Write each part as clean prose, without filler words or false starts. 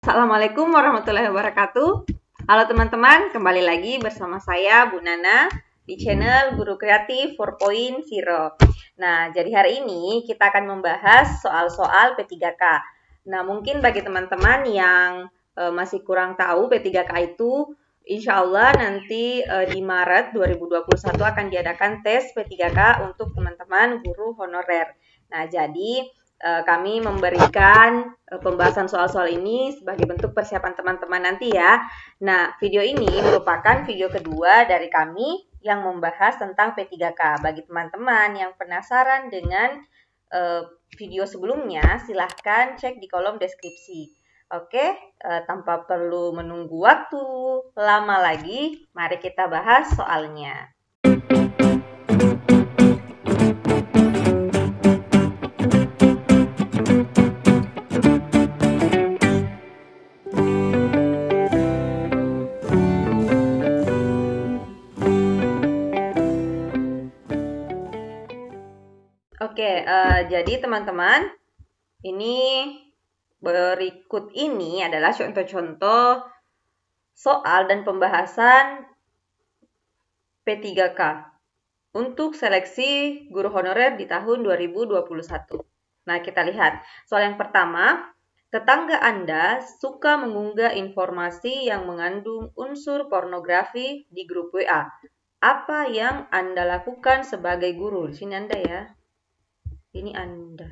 Assalamualaikum warahmatullahi wabarakatuh. Halo teman-teman, kembali lagi bersama saya Bu Nana di channel Guru Kreatif 4.0. Nah, jadi hari ini kita akan membahas soal-soal P3K. Nah, mungkin bagi teman-teman yang masih kurang tahu P3K itu, insya Allah nanti di Maret 2021 akan diadakan tes P3K untuk teman-teman guru honorer. Nah, jadi kami memberikan pembahasan soal-soal ini sebagai bentuk persiapan teman-teman nanti ya. Nah, video ini merupakan video kedua dari kami yang membahas tentang P3K. Bagi teman-teman yang penasaran dengan video sebelumnya, silahkan cek di kolom deskripsi. Oke, tanpa perlu menunggu waktu lama lagi, mari kita bahas soalnya. Oke, jadi teman-teman, ini berikut ini adalah contoh-contoh soal dan pembahasan P3K untuk seleksi guru honorer di tahun 2021. Nah, kita lihat. Soal yang pertama, tetangga Anda suka mengunggah informasi yang mengandung unsur pornografi di grup WA. Apa yang Anda lakukan sebagai guru? Di sini Anda ya. Ini Anda.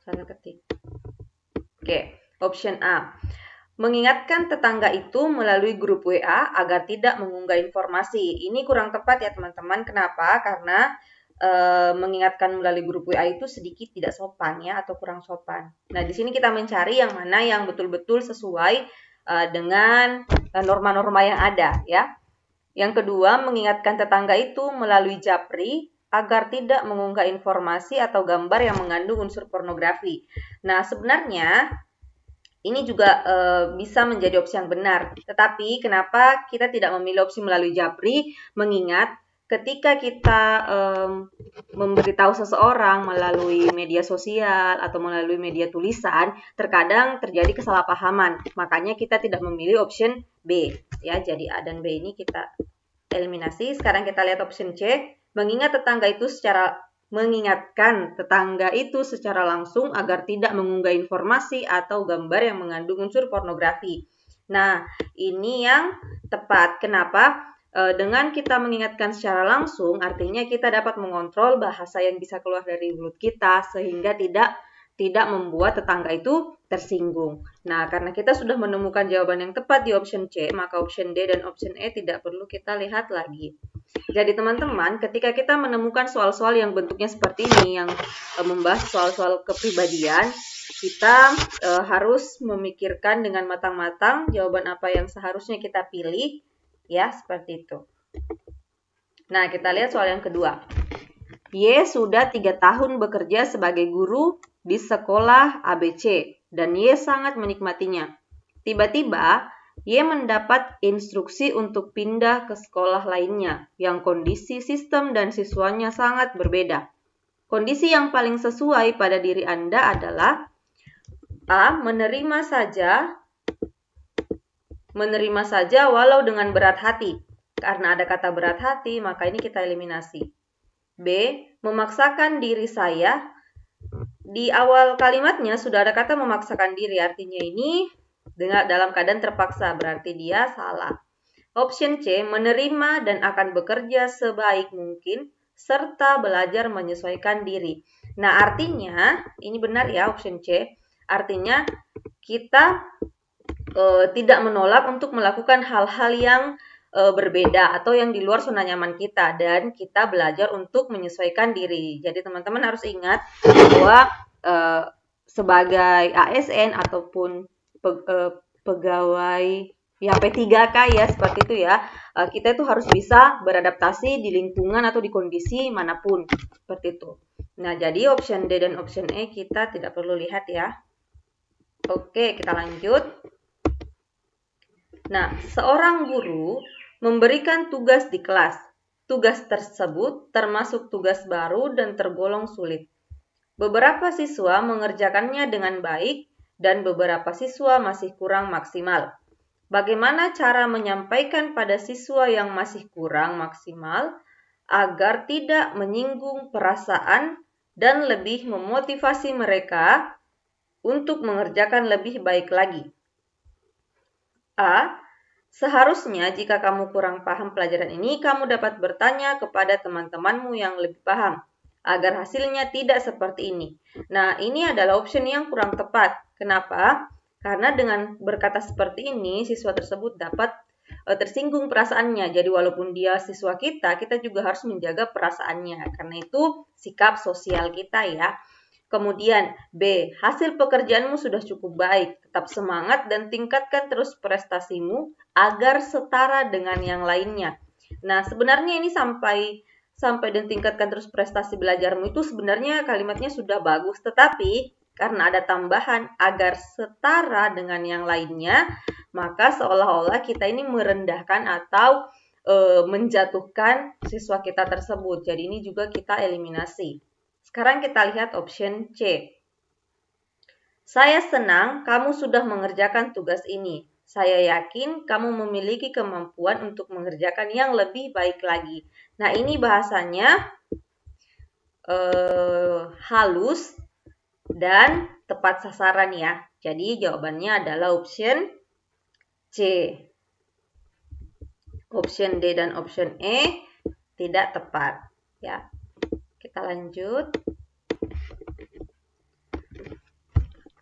Salah ketik. Oke, option A. Mengingatkan tetangga itu melalui grup WA agar tidak mengunggah informasi. Ini kurang tepat ya teman-teman. Kenapa? Karena mengingatkan melalui grup WA itu sedikit tidak sopan ya, atau kurang sopan. Nah, di sini kita mencari yang mana yang betul-betul sesuai dengan norma-norma yang ada ya. Yang kedua, mengingatkan tetangga itu melalui japri agar tidak mengunggah informasi atau gambar yang mengandung unsur pornografi. Nah, sebenarnya ini juga bisa menjadi opsi yang benar. Tetapi kenapa kita tidak memilih opsi melalui japri? Mengingat ketika kita memberitahu seseorang melalui media sosial atau melalui media tulisan, terkadang terjadi kesalahpahaman. Makanya kita tidak memilih option B. Ya, jadi A dan B ini kita eliminasi. Sekarang kita lihat option C. Mengingatkan tetangga itu secara langsung agar tidak mengunggah informasi atau gambar yang mengandung unsur pornografi. Nah, ini yang tepat. Kenapa? Dengan kita mengingatkan secara langsung, artinya kita dapat mengontrol bahasa yang bisa keluar dari mulut kita sehingga tidak membuat tetangga itu tersinggung. Nah, karena kita sudah menemukan jawaban yang tepat di option C, maka option D dan option E tidak perlu kita lihat lagi. Jadi teman-teman, ketika kita menemukan soal-soal yang bentuknya seperti ini, yang membahas soal-soal kepribadian, kita harus memikirkan dengan matang-matang jawaban apa yang seharusnya kita pilih, ya seperti itu. Nah, kita lihat soal yang kedua. Y sudah 3 tahun bekerja sebagai guru di sekolah ABC, dan Y sangat menikmatinya. Tiba-tiba, Y mendapat instruksi untuk pindah ke sekolah lainnya, yang kondisi sistem dan siswanya sangat berbeda. Kondisi yang paling sesuai pada diri Anda adalah A. Menerima saja walau dengan berat hati. Karena ada kata berat hati, maka ini kita eliminasi. B. Memaksakan diri saya. Di awal kalimatnya sudah ada kata memaksakan diri, artinya ini dalam keadaan terpaksa, berarti dia salah. Option C, menerima dan akan bekerja sebaik mungkin, serta belajar menyesuaikan diri. Nah, artinya, ini benar ya option C, artinya kita tidak menolak untuk melakukan hal-hal yang berbeda atau yang di luar zona nyaman kita, dan kita belajar untuk menyesuaikan diri. Jadi teman-teman harus ingat bahwa sebagai ASN ataupun pegawai ya P3K ya seperti itu ya, kita itu harus bisa beradaptasi di lingkungan atau di kondisi manapun seperti itu. Nah, jadi option D dan option E kita tidak perlu lihat ya. Oke, kita lanjut. Nah, seorang guru memberikan tugas di kelas. Tugas tersebut termasuk tugas baru dan tergolong sulit. Beberapa siswa mengerjakannya dengan baik dan beberapa siswa masih kurang maksimal. Bagaimana cara menyampaikan pada siswa yang masih kurang maksimal agar tidak menyinggung perasaan dan lebih memotivasi mereka untuk mengerjakan lebih baik lagi? A. Seharusnya jika kamu kurang paham pelajaran ini, kamu dapat bertanya kepada teman-temanmu yang lebih paham, agar hasilnya tidak seperti ini. Nah, ini adalah option yang kurang tepat. Kenapa? Karena dengan berkata seperti ini, siswa tersebut dapat tersinggung perasaannya. Jadi walaupun dia siswa kita juga harus menjaga perasaannya. Karena itu sikap sosial kita ya. Kemudian B, hasil pekerjaanmu sudah cukup baik. Tetap semangat dan tingkatkan terus prestasimu agar setara dengan yang lainnya. Nah, sebenarnya ini sampai dan tingkatkan terus prestasi belajarmu itu sebenarnya kalimatnya sudah bagus. Tetapi karena ada tambahan agar setara dengan yang lainnya, maka seolah-olah kita ini merendahkan atau menjatuhkan siswa kita tersebut. Jadi ini juga kita eliminasi. Sekarang kita lihat option C. Saya senang kamu sudah mengerjakan tugas ini. Saya yakin kamu memiliki kemampuan untuk mengerjakan yang lebih baik lagi. Nah, ini bahasanya halus dan tepat sasaran ya. Jadi jawabannya adalah option C. Option D dan option E tidak tepat ya. Kita lanjut.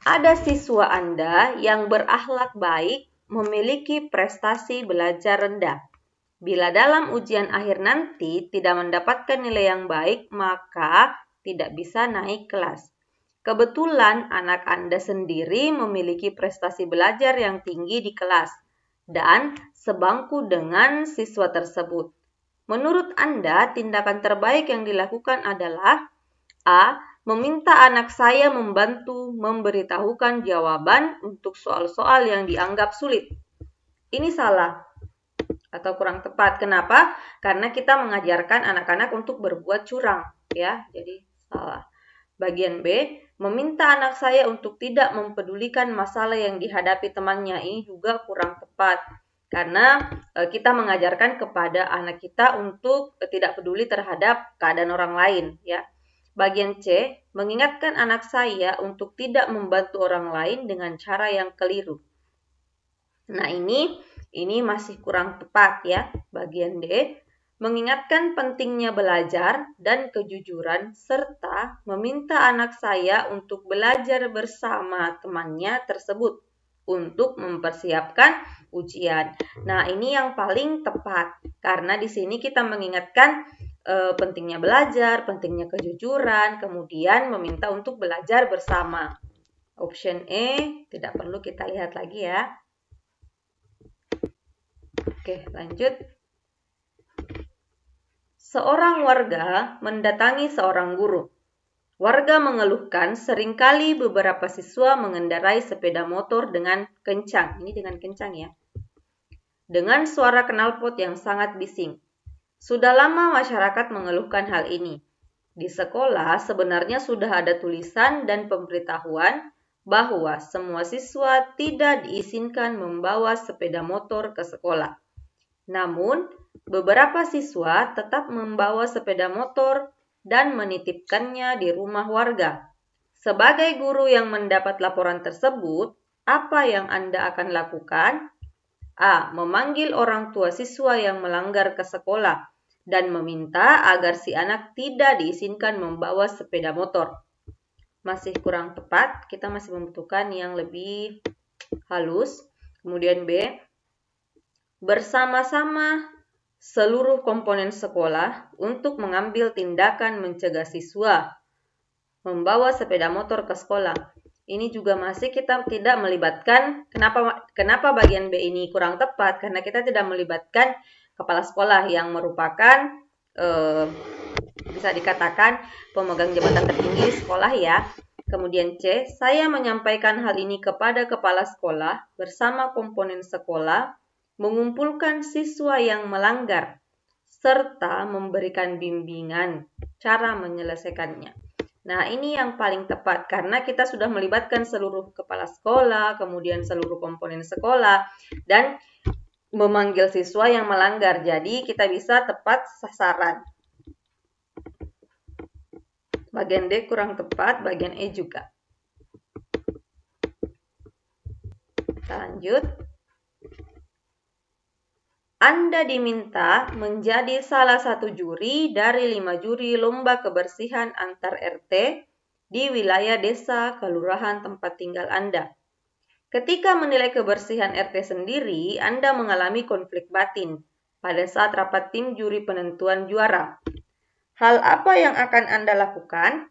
Ada siswa Anda yang berakhlak baik memiliki prestasi belajar rendah. Bila dalam ujian akhir nanti tidak mendapatkan nilai yang baik, maka tidak bisa naik kelas. Kebetulan anak Anda sendiri memiliki prestasi belajar yang tinggi di kelas dan sebangku dengan siswa tersebut. Menurut Anda, tindakan terbaik yang dilakukan adalah A. Meminta anak saya membantu memberitahukan jawaban untuk soal-soal yang dianggap sulit. Ini salah atau kurang tepat. Kenapa? Karena kita mengajarkan anak-anak untuk berbuat curang, ya. Jadi salah. Bagian B, meminta anak saya untuk tidak mempedulikan masalah yang dihadapi temannya. Ini juga kurang tepat. Karena kita mengajarkan kepada anak kita untuk tidak peduli terhadap keadaan orang lain, ya. Bagian C, mengingatkan anak saya untuk tidak membantu orang lain dengan cara yang keliru. Nah, ini masih kurang tepat ya. Bagian D, mengingatkan pentingnya belajar dan kejujuran serta meminta anak saya untuk belajar bersama temannya tersebut untuk mempersiapkan ujian. Nah, ini yang paling tepat karena di sini kita mengingatkan pentingnya belajar, pentingnya kejujuran, kemudian meminta untuk belajar bersama. Option E tidak perlu kita lihat lagi ya. Oke, lanjut. Seorang warga mendatangi seorang guru. Warga mengeluhkan seringkali beberapa siswa mengendarai sepeda motor dengan kencang. Ini dengan kencang ya. Dengan suara knalpot yang sangat bising. Sudah lama masyarakat mengeluhkan hal ini. Di sekolah sebenarnya sudah ada tulisan dan pemberitahuan bahwa semua siswa tidak diizinkan membawa sepeda motor ke sekolah. Namun, beberapa siswa tetap membawa sepeda motor dan menitipkannya di rumah warga. Sebagai guru yang mendapat laporan tersebut, apa yang Anda akan lakukan? A. Memanggil orang tua siswa yang melanggar ke sekolah dan meminta agar si anak tidak diizinkan membawa sepeda motor. Masih kurang tepat, kita masih membutuhkan yang lebih halus. Kemudian B. Bersama-sama seluruh komponen sekolah untuk mengambil tindakan mencegah siswa membawa sepeda motor ke sekolah. Ini juga masih kita tidak melibatkan. Kenapa bagian B ini kurang tepat? Karena kita tidak melibatkan kepala sekolah yang merupakan bisa dikatakan pemegang jabatan tertinggi sekolah ya. Kemudian C, saya menyampaikan hal ini kepada kepala sekolah bersama komponen sekolah, mengumpulkan siswa yang melanggar, serta memberikan bimbingan cara menyelesaikannya. Nah, ini yang paling tepat karena kita sudah melibatkan seluruh kepala sekolah, kemudian seluruh komponen sekolah, dan memanggil siswa yang melanggar. Jadi, kita bisa tepat sasaran. Bagian D kurang tepat, bagian E juga. Kita lanjut. Anda diminta menjadi salah satu juri dari 5 juri lomba kebersihan antar RT di wilayah desa kelurahan tempat tinggal Anda. Ketika menilai kebersihan RT sendiri, Anda mengalami konflik batin pada saat rapat tim juri penentuan juara. Hal apa yang akan Anda lakukan?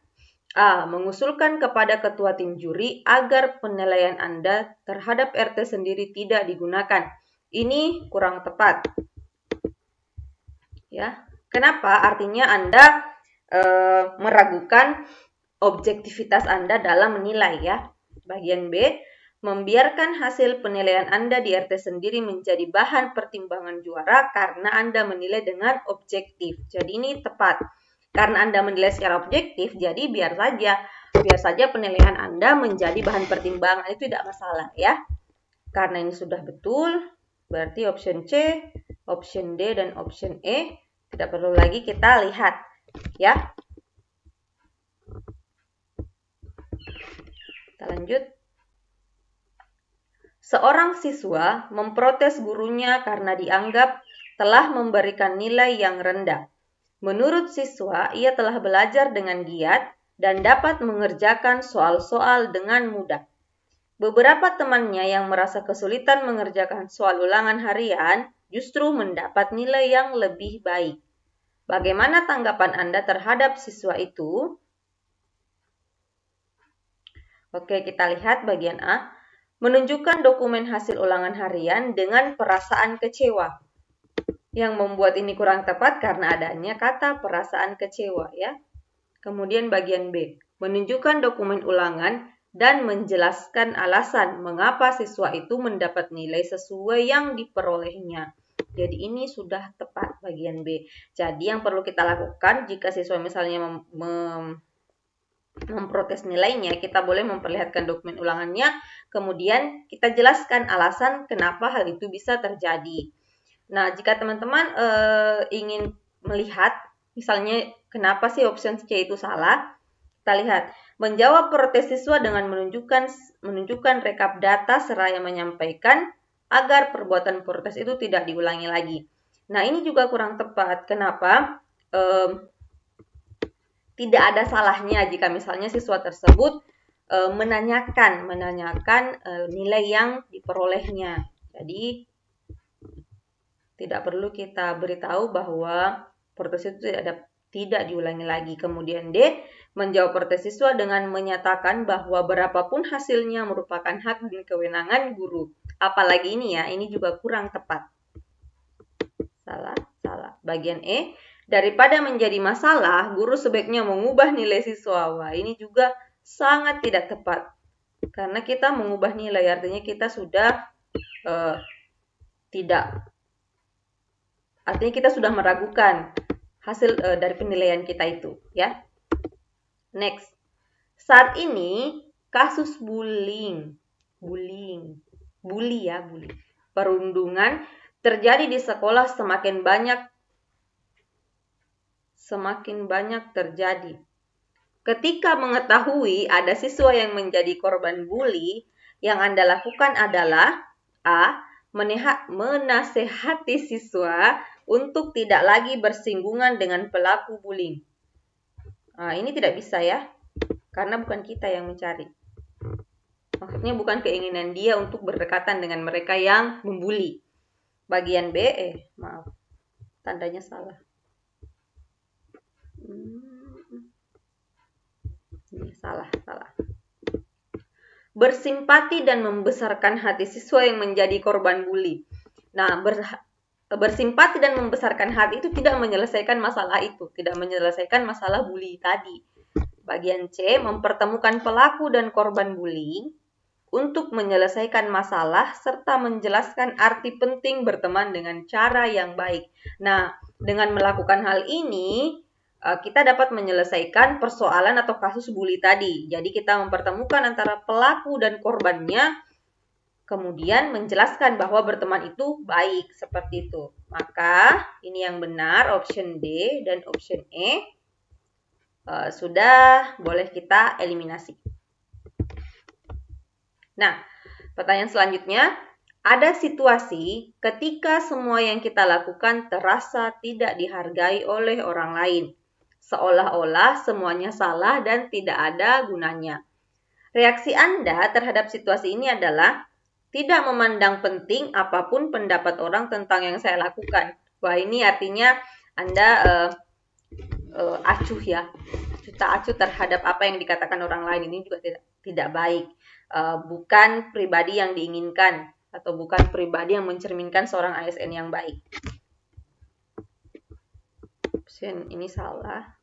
A. Mengusulkan kepada ketua tim juri agar penilaian Anda terhadap RT sendiri tidak digunakan. Ini kurang tepat. Ya, kenapa? Artinya Anda meragukan objektivitas Anda dalam menilai ya. Bagian B, membiarkan hasil penilaian Anda di RT sendiri menjadi bahan pertimbangan juara karena Anda menilai dengan objektif. Jadi ini tepat. Karena Anda menilai secara objektif, jadi biar saja penilaian Anda menjadi bahan pertimbangan, itu tidak masalah ya. Karena ini sudah betul, berarti option C, option D, dan option E tidak perlu lagi kita lihat ya. Kita lanjut. Seorang siswa memprotes gurunya karena dianggap telah memberikan nilai yang rendah. Menurut siswa, ia telah belajar dengan giat dan dapat mengerjakan soal-soal dengan mudah. Beberapa temannya yang merasa kesulitan mengerjakan soal ulangan harian justru mendapat nilai yang lebih baik. Bagaimana tanggapan Anda terhadap siswa itu? Oke, kita lihat bagian A. Menunjukkan dokumen hasil ulangan harian dengan perasaan kecewa. Yang membuat ini kurang tepat karena adanya kata perasaan kecewa ya. Kemudian bagian B. Menunjukkan dokumen ulangan dan menjelaskan alasan mengapa siswa itu mendapat nilai sesuai yang diperolehnya. Jadi ini sudah tepat bagian B. Jadi yang perlu kita lakukan jika siswa misalnya memprotes nilainya, kita boleh memperlihatkan dokumen ulangannya, kemudian kita jelaskan alasan kenapa hal itu bisa terjadi. Nah, jika teman-teman ingin melihat misalnya kenapa sih option C itu salah, kita lihat. Menjawab protes siswa dengan menunjukkan rekap data seraya menyampaikan agar perbuatan protes itu tidak diulangi lagi. Nah, ini juga kurang tepat. Kenapa? Tidak ada salahnya jika misalnya siswa tersebut menanyakan nilai yang diperolehnya. Jadi, tidak perlu kita beritahu bahwa protes itu tidak diulangi lagi. Kemudian D, menjawab protes siswa dengan menyatakan bahwa berapapun hasilnya merupakan hak dan kewenangan guru. Apalagi ini ya, ini juga kurang tepat. Salah. Bagian E, daripada menjadi masalah, guru sebaiknya mengubah nilai siswa. Wah, ini juga sangat tidak tepat. Karena kita mengubah nilai, artinya kita sudah artinya kita sudah meragukan hasil dari penilaian kita itu, ya. Next. Saat ini kasus bully perundungan terjadi di sekolah semakin banyak terjadi. Ketika mengetahui ada siswa yang menjadi korban bully, yang Anda lakukan adalah A. Menasehati siswa untuk tidak lagi bersinggungan dengan pelaku bullying. Nah, ini tidak bisa ya, karena bukan kita yang mencari. Maksudnya bukan keinginan dia untuk berdekatan dengan mereka yang membuli. Bagian B, maaf, tandanya salah. Ini salah. Bersimpati dan membesarkan hati siswa yang menjadi korban bully. Nah, bersimpati dan membesarkan hati itu tidak menyelesaikan masalah itu, tidak menyelesaikan masalah bully tadi. Bagian C, mempertemukan pelaku dan korban bullying untuk menyelesaikan masalah serta menjelaskan arti penting berteman dengan cara yang baik. Nah, dengan melakukan hal ini, kita dapat menyelesaikan persoalan atau kasus bully tadi. Jadi kita mempertemukan antara pelaku dan korbannya, kemudian menjelaskan bahwa berteman itu baik, seperti itu. Maka ini yang benar, option D dan option E sudah boleh kita eliminasi. Nah, pertanyaan selanjutnya, ada situasi ketika semua yang kita lakukan terasa tidak dihargai oleh orang lain. Seolah-olah semuanya salah dan tidak ada gunanya. Reaksi Anda terhadap situasi ini adalah tidak memandang penting apapun pendapat orang tentang yang saya lakukan. Wah, ini artinya Anda acuh ya, tak acuh terhadap apa yang dikatakan orang lain. Ini juga tidak baik. Bukan pribadi yang diinginkan atau bukan pribadi yang mencerminkan seorang ASN yang baik. Option ini salah,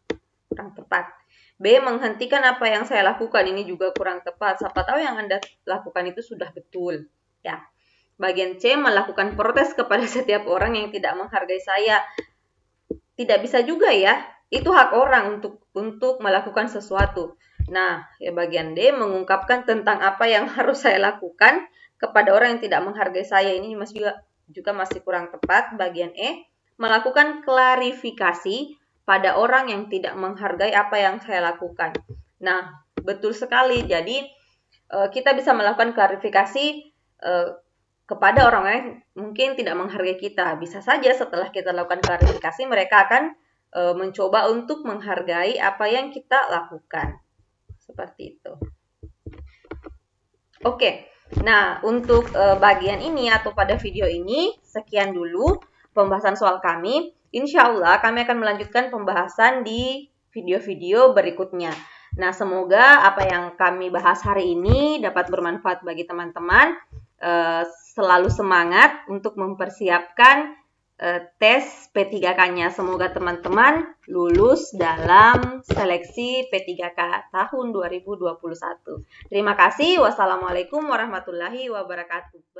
kurang tepat. B, menghentikan apa yang saya lakukan, ini juga kurang tepat. Siapa tahu yang Anda lakukan itu sudah betul. Ya. Bagian C, melakukan protes kepada setiap orang yang tidak menghargai saya. Tidak bisa juga ya. Itu hak orang untuk melakukan sesuatu. Nah, ya bagian D, mengungkapkan tentang apa yang harus saya lakukan kepada orang yang tidak menghargai saya. Ini juga masih kurang tepat. Bagian E, melakukan klarifikasi pada orang yang tidak menghargai apa yang saya lakukan. Nah, betul sekali. Jadi, kita bisa melakukan klarifikasi kepada orang yang mungkin tidak menghargai kita. Bisa saja setelah kita lakukan klarifikasi, mereka akan mencoba untuk menghargai apa yang kita lakukan. Seperti itu. Oke, nah untuk bagian ini atau pada video ini, sekian dulu pembahasan soal kami. Insya Allah kami akan melanjutkan pembahasan di video-video berikutnya. Nah, semoga apa yang kami bahas hari ini dapat bermanfaat bagi teman-teman. Selalu semangat untuk mempersiapkan tes P3K-nya. Semoga teman-teman lulus dalam seleksi P3K tahun 2021. Terima kasih. Wassalamualaikum warahmatullahi wabarakatuh.